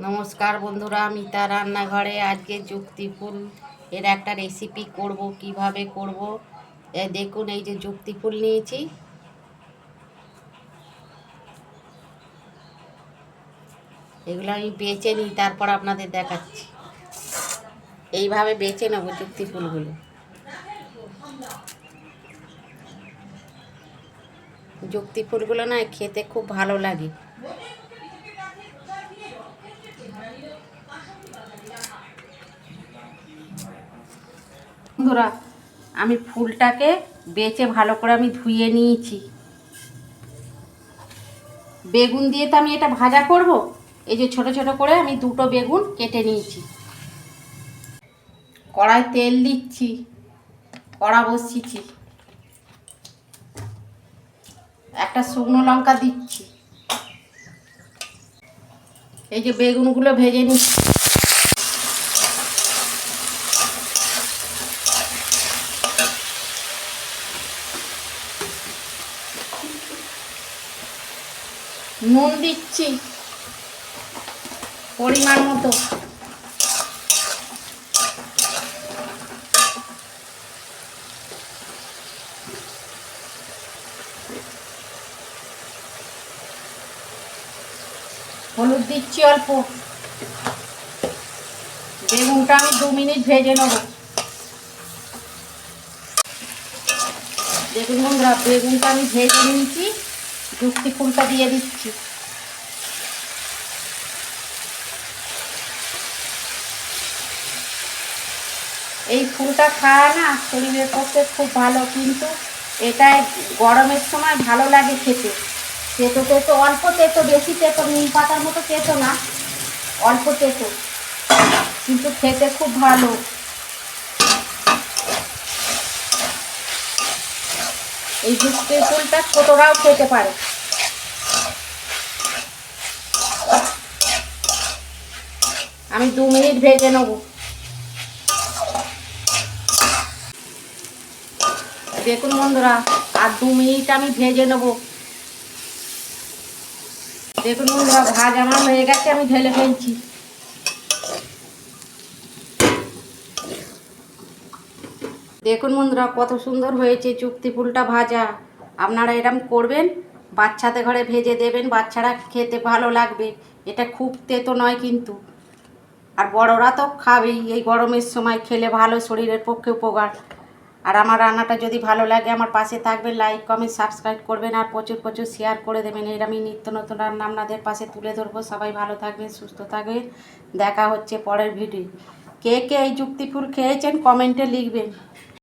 নমস্কার বন্ধুরা, মিতা রান্নাঘরে আজকে যুক্তি ফুল এর একটা রেসিপি করব। কিভাবে করব দেখুন। এই যে যুক্তি ফুল নিয়েছি, এগুলো আমি বেছে নিই, তারপর আপনাদের দেখাচ্ছি। এইভাবে বেছে নেব যুক্তি ফুলগুলো। যুক্তি ফুলগুলো না খেতে খুব ভালো লাগে। বন্ধুরা, আমি ফুলটাকে বেছে ভালো করে আমি ধুয়ে নিয়েছি। বেগুন দিয়ে তো আমি এটা ভাজা করব। এই যে ছোট ছোট করে আমি দুটো বেগুন কেটে নিয়েছি। কড়াই তেল দিচ্ছি, কড়া বসিয়েছি, একটা শুকনো লঙ্কা দিচ্ছি। এই যে বেগুনগুলো ভেজে নিচ্ছি। নুন দিচ্ছি পরিমাণ মতো। হলুদ দিচ্ছি অল্প। বেগুনটা আমি 2 মিনিট ভেজে নেব। দেখুন বন্ধুরা, বেগুনটা আমি ভেজে নিয়েছি। যুক্তি ফুলটা দিয়ে দিচ্ছি। এই ফুলটা খাওয়া না শরীরের পক্ষে খুব ভালো, কিন্তু এটা গরমের সময় ভালো লাগে খেতে। তেতো তেতো, অল্প তেতো, বেশি তেতো, নিম পাতার মতো তেতো না, অল্প তেতো, কিন্তু খেতে খুব ভালো। এই যুক্তি ফুলটা ছোটরাও খেতে পারে। আমি 2 মিনিট ভেজে নেব। দেখুন বন্ধুরা, আর 2 মিনিট আমি ভেজে নেব। দেখুন বন্ধুরা, ভাজ আমার হয়ে গেছে, আমি ঢেলে ফেলছি। দেখুন বন্ধুরা, কত সুন্দর হয়েছে যুক্তি ফুলটা ভাজা। আপনারা এরকম করবেন, বাচ্চাদের ঘরে ভেজে দেবেন, বাচ্চারা খেতে ভালো লাগবে। এটা খুব তেতো নয় কিন্তু, আর বড়রা তো খাবেই। এই গরমের সময় খেলে ভালো, শরীরের পক্ষে উপকার। আর আমার রান্নাটা যদি ভালো লাগে, আমার পাশে থাকবেন, লাইক কমেন্ট সাবস্ক্রাইব করবেন, আর প্রচুর প্রচুর শেয়ার করে দেবেন। এর আমি নিত্য নতুন রান্না আপনাদের পাশে তুলে ধরবো। সবাই ভালো থাকবেন, সুস্থ থাকবেন। দেখা হচ্ছে পরের ভিডিও। কে কে এই যুক্তি ফুল খেয়েছেন কমেন্টে লিখবেন।